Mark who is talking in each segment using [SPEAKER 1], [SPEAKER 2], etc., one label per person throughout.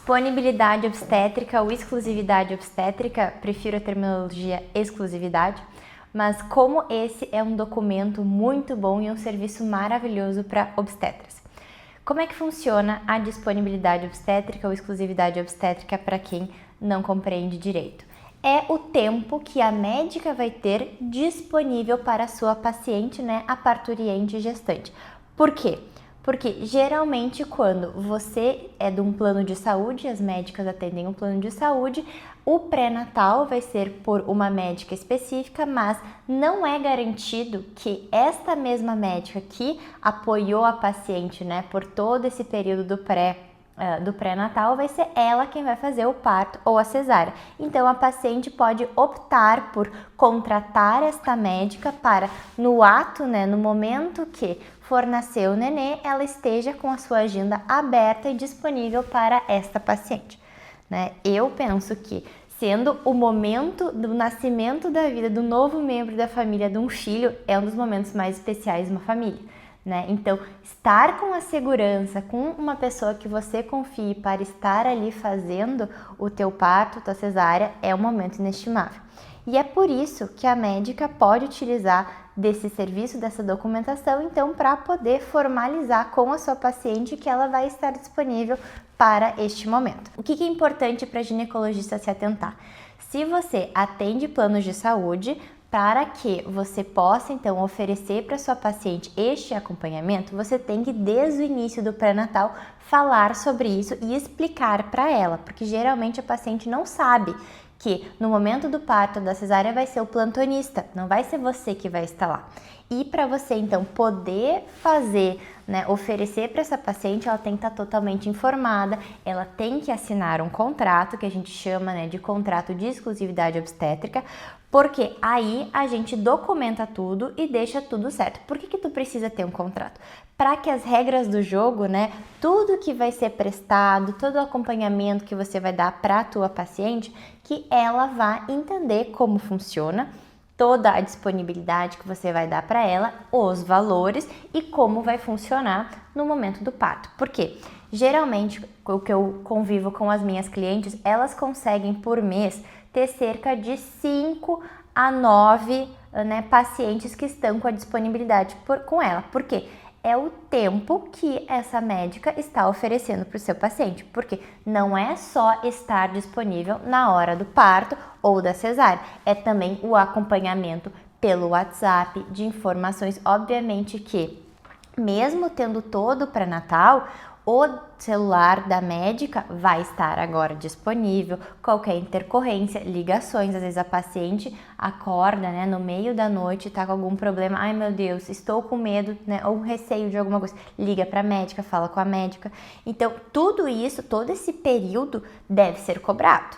[SPEAKER 1] Disponibilidade obstétrica ou exclusividade obstétrica, prefiro a terminologia exclusividade, mas como esse é um documento muito bom e um serviço maravilhoso para obstetras. Como é que funciona a disponibilidade obstétrica ou exclusividade obstétrica para quem não compreende direito? É o tempo que a médica vai ter disponível para a sua paciente, a parturiente e gestante. Por quê? Porque geralmente quando você é de um plano de saúde, as médicas atendem um plano de saúde, o pré-natal vai ser por uma médica específica, mas não é garantido que esta mesma médica que apoiou a paciente, por todo esse período do pré-natal, vai ser ela quem vai fazer o parto ou a cesárea. Então a paciente pode optar por contratar esta médica para no ato, no momento que for nascer o nenê, ela esteja com a sua agenda aberta e disponível para esta paciente. Eu penso que, sendo o momento do nascimento da vida do novo membro da família de um filho, é um dos momentos mais especiais de uma família. Então, estar com a segurança, com uma pessoa que você confie para estar ali fazendo o teu parto, tua cesárea, é um momento inestimável. E é por isso que a médica pode utilizar desse serviço, dessa documentação, então, para poder formalizar com a sua paciente que ela vai estar disponível para este momento. O que é importante para a ginecologista se atentar? Se você atende planos de saúde, para que você possa, então, oferecer para sua paciente este acompanhamento, você tem que, desde o início do pré-natal, falar sobre isso e explicar para ela, porque geralmente a paciente não sabe que no momento do parto da cesárea vai ser o plantonista, não vai ser você que vai estar lá. E para você, então, poder fazer, oferecer para essa paciente, ela tem que estar totalmente informada, ela tem que assinar um contrato, que a gente chama, de contrato de exclusividade obstétrica, porque aí a gente documenta tudo e deixa tudo certo. Por que tu precisa ter um contrato? Para que as regras do jogo, tudo que vai ser prestado, todo o acompanhamento que você vai dar para a tua paciente, que ela vá entender como funciona, toda a disponibilidade que você vai dar para ela, os valores e como vai funcionar no momento do parto. Por quê? Geralmente, o que eu convivo com as minhas clientes, elas conseguem por mês ter cerca de 5 a 9 pacientes que estão com a disponibilidade com ela. Por quê? É o tempo que essa médica está oferecendo para o seu paciente, porque não é só estar disponível na hora do parto ou da cesárea, é também o acompanhamento pelo WhatsApp de informações. Obviamente que, mesmo tendo todo o pré-natal, o celular da médica vai estar agora disponível, qualquer intercorrência, ligações, às vezes a paciente acorda, no meio da noite, tá com algum problema, ai meu Deus, estou com medo, ou receio de alguma coisa, liga para a médica, fala com a médica. Então, tudo isso, todo esse período deve ser cobrado,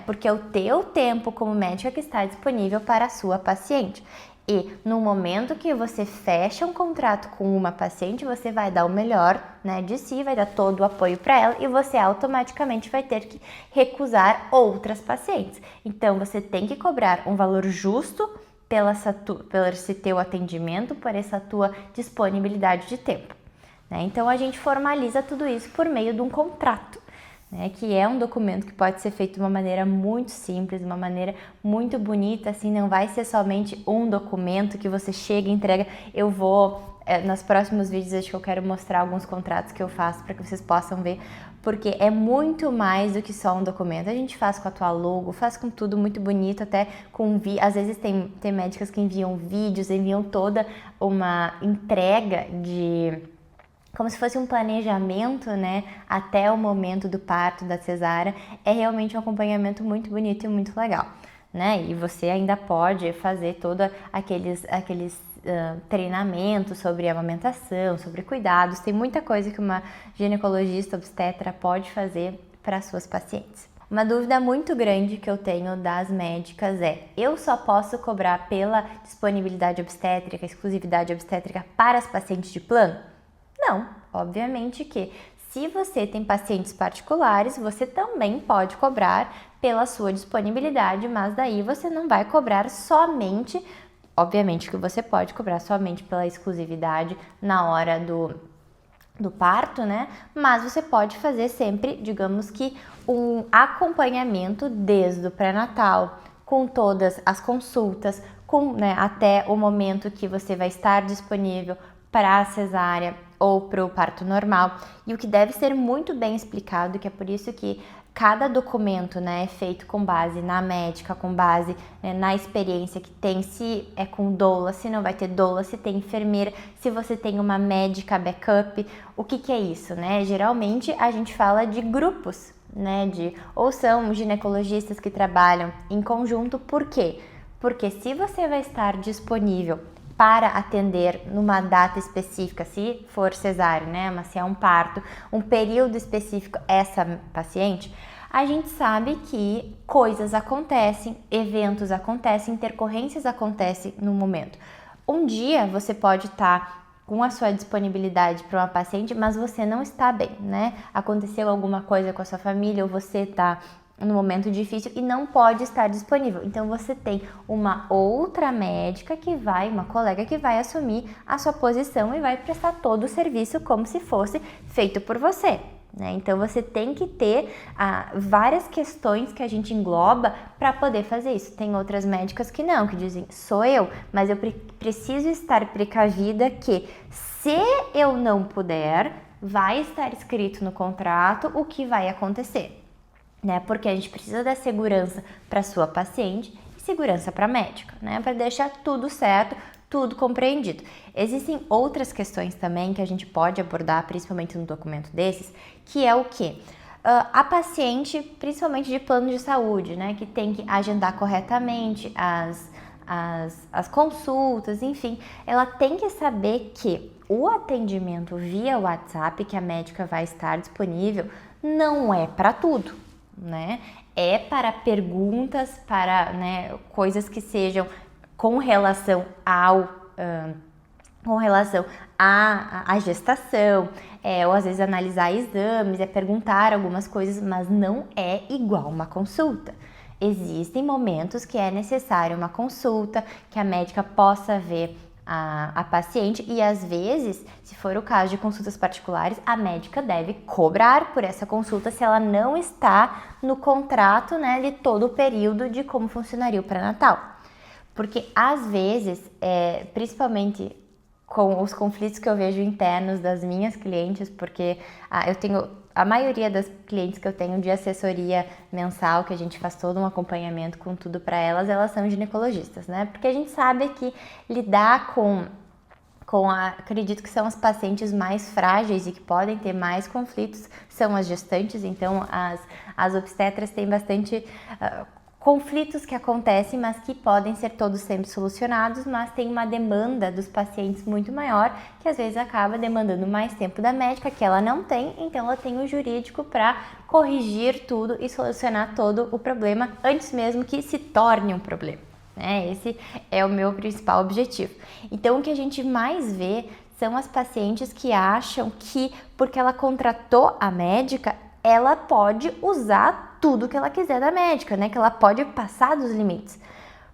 [SPEAKER 1] porque é o teu tempo como médica que está disponível para a sua paciente. E no momento que você fecha um contrato com uma paciente, você vai dar o melhor, de si, vai dar todo o apoio para ela e você automaticamente vai ter que recusar outras pacientes. Então, você tem que cobrar um valor justo pelo esse teu atendimento, por essa tua disponibilidade de tempo. Então, a gente formaliza tudo isso por meio de um contrato, que é um documento que pode ser feito de uma maneira muito simples, de uma maneira muito bonita, assim, não vai ser somente um documento que você chega e entrega. Eu vou, nos próximos vídeos, acho que eu quero mostrar alguns contratos que eu faço para que vocês possam ver, porque é muito mais do que só um documento. A gente faz com a tua logo, faz com tudo muito bonito, até com às vezes tem médicas que enviam vídeos, enviam toda uma entrega como se fosse um planejamento, até o momento do parto, da cesárea. É realmente um acompanhamento muito bonito e muito legal, E você ainda pode fazer todos aqueles treinamentos sobre amamentação, sobre cuidados. Tem muita coisa que uma ginecologista obstetra pode fazer para as suas pacientes. Uma dúvida muito grande que eu tenho das médicas é: eu só posso cobrar pela disponibilidade obstétrica, exclusividade obstétrica para as pacientes de plano? Não, obviamente que se você tem pacientes particulares, você também pode cobrar pela sua disponibilidade, mas daí você não vai cobrar somente, obviamente que você pode cobrar somente pela exclusividade na hora do parto, né? Mas você pode fazer sempre, digamos que, um acompanhamento desde o pré-natal, com todas as consultas, com, né, até o momento que você vai estar disponível para a cesárea ou para o parto normal. E o que deve ser muito bem explicado, que é por isso que cada documento, né, é feito com base na médica, com base, né, na experiência que tem, se é com doula, se não vai ter doula, se tem enfermeira, se você tem uma médica backup. O que é isso, né? Geralmente a gente fala de grupos, né, ou são ginecologistas que trabalham em conjunto. Por quê? Porque se você vai estar disponível para atender numa data específica, se for cesárea, né, mas se é um parto, um período específico, essa paciente, a gente sabe que coisas acontecem, eventos acontecem, intercorrências acontecem no momento. Um dia você pode estar com a sua disponibilidade para uma paciente, mas você não está bem, né? Aconteceu alguma coisa com a sua família ou você está no momento difícil e não pode estar disponível. Então você tem uma outra médica uma colega que vai assumir a sua posição e vai prestar todo o serviço como se fosse feito por você, né? Então você tem que ter várias questões que a gente engloba para poder fazer isso. Tem outras médicas que não, que dizem, sou eu, mas eu preciso estar precavida que se eu não puder, vai estar escrito no contrato o que vai acontecer, né? Porque a gente precisa dar segurança para sua paciente e segurança para a médica, né? Para deixar tudo certo, tudo compreendido. Existem outras questões também que a gente pode abordar, principalmente no documento desses, que é o quê? A paciente, principalmente de plano de saúde, né? Que tem que agendar corretamente as consultas, enfim, ela tem que saber que o atendimento via WhatsApp, que a médica vai estar disponível, não é para tudo, né? É para perguntas, para, né, coisas que sejam com relação à gestação, ou às vezes analisar exames, perguntar algumas coisas, mas não é igual uma consulta. Existem momentos que é necessário uma consulta, que a médica possa ver a paciente e às vezes, se for o caso de consultas particulares, a médica deve cobrar por essa consulta se ela não está no contrato, né, de todo o período de como funcionaria o pré-natal. Porque às vezes, principalmente com os conflitos que eu vejo internos das minhas clientes, porque eu tenho a maioria das clientes que eu tenho de assessoria mensal, que a gente faz todo um acompanhamento com tudo para elas são ginecologistas, né? Porque a gente sabe que lidar acredito que são as pacientes mais frágeis e que podem ter mais conflitos, são as gestantes. Então as obstetras têm bastante conflitos que acontecem, mas que podem ser todos sempre solucionados, mas tem uma demanda dos pacientes muito maior, que às vezes acaba demandando mais tempo da médica, que ela não tem, então ela tem o jurídico para corrigir tudo e solucionar todo o problema antes mesmo que se torne um problema, né? Esse é o meu principal objetivo. Então o que a gente mais vê são as pacientes que acham que porque ela contratou a médica, ela pode usar tudo que ela quiser da médica, né? Que ela pode passar dos limites.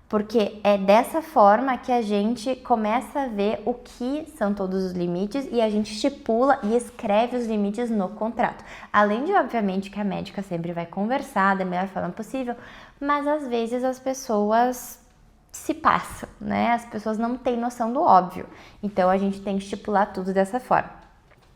[SPEAKER 1] Porque é dessa forma que a gente começa a ver o que são todos os limites e a gente estipula e escreve os limites no contrato. Além de, obviamente, que a médica sempre vai conversar da melhor forma possível, mas às vezes as pessoas se passam, né? As pessoas não têm noção do óbvio. Então a gente tem que estipular tudo dessa forma.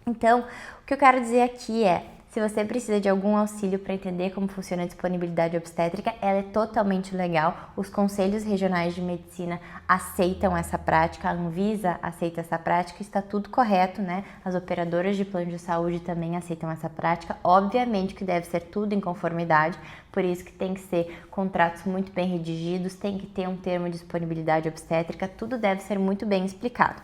[SPEAKER 1] Então, o que eu quero dizer aqui é, se você precisa de algum auxílio para entender como funciona a disponibilidade obstétrica, ela é totalmente legal. Os conselhos regionais de medicina aceitam essa prática, a Anvisa aceita essa prática, está tudo correto, né? As operadoras de plano de saúde também aceitam essa prática. Obviamente que deve ser tudo em conformidade, por isso que tem que ser contratos muito bem redigidos, tem que ter um termo de disponibilidade obstétrica, tudo deve ser muito bem explicado.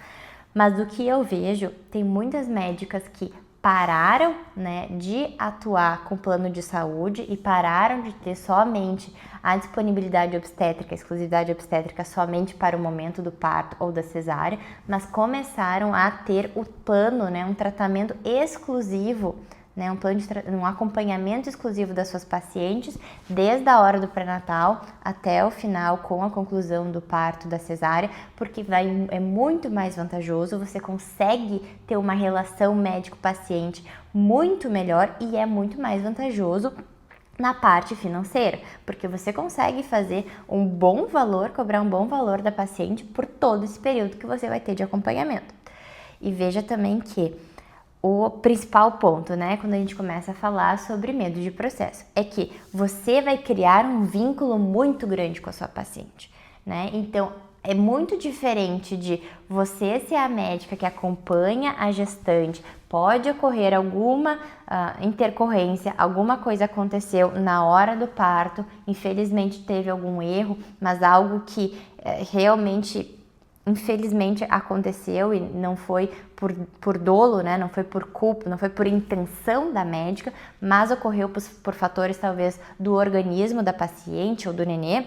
[SPEAKER 1] Mas do que eu vejo, tem muitas médicas que pararam, né, de atuar com plano de saúde e pararam de ter somente a disponibilidade obstétrica, a exclusividade obstétrica somente para o momento do parto ou da cesárea, mas começaram a ter o plano, né, um tratamento exclusivo né, um acompanhamento exclusivo das suas pacientes, desde a hora do pré-natal até o final, com a conclusão do parto, da cesárea, porque é muito mais vantajoso, você consegue ter uma relação médico-paciente muito melhor e é muito mais vantajoso na parte financeira, porque você consegue fazer um bom valor, cobrar um bom valor da paciente por todo esse período que você vai ter de acompanhamento. E veja também que o principal ponto, né, quando a gente começa a falar sobre medo de processo, é que você vai criar um vínculo muito grande com a sua paciente, né? Então, é muito diferente de você ser a médica que acompanha a gestante, pode ocorrer alguma intercorrência, alguma coisa aconteceu na hora do parto, infelizmente teve algum erro, mas algo que realmente infelizmente aconteceu e não foi por dolo, né? Não foi por culpa, não foi por intenção da médica, mas ocorreu por fatores talvez do organismo da paciente ou do nenê.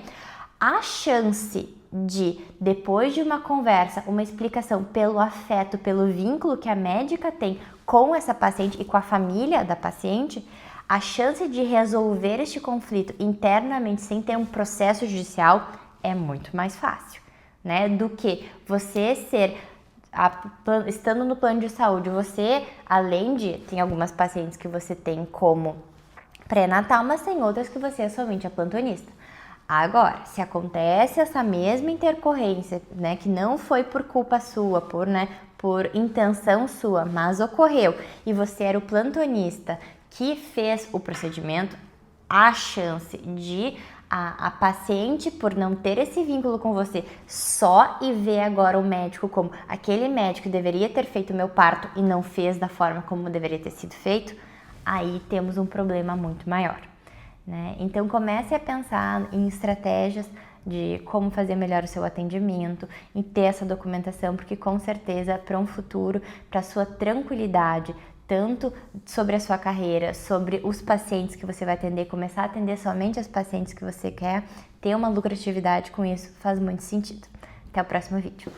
[SPEAKER 1] A chance de, depois de uma conversa, uma explicação pelo afeto, pelo vínculo que a médica tem com essa paciente e com a família da paciente, a chance de resolver este conflito internamente sem ter um processo judicial é muito mais fácil, né? Do que você estando no plano de saúde, você, além de, tem algumas pacientes que você tem como pré-natal, mas tem outras que você é somente a plantonista. Agora, se acontece essa mesma intercorrência, né, que não foi por culpa sua, por intenção sua, mas ocorreu, e você era o plantonista que fez o procedimento, a chance de a paciente, por não ter esse vínculo com você, só e ver agora o médico como aquele médico que deveria ter feito o meu parto e não fez da forma como deveria ter sido feito, aí temos um problema muito maior, né? Então comece a pensar em estratégias de como fazer melhor o seu atendimento, em ter essa documentação, porque com certeza para um futuro, para sua tranquilidade, tanto sobre a sua carreira, sobre os pacientes que você vai atender, começar a atender somente as pacientes que você quer, ter uma lucratividade com isso faz muito sentido. Até o próximo vídeo.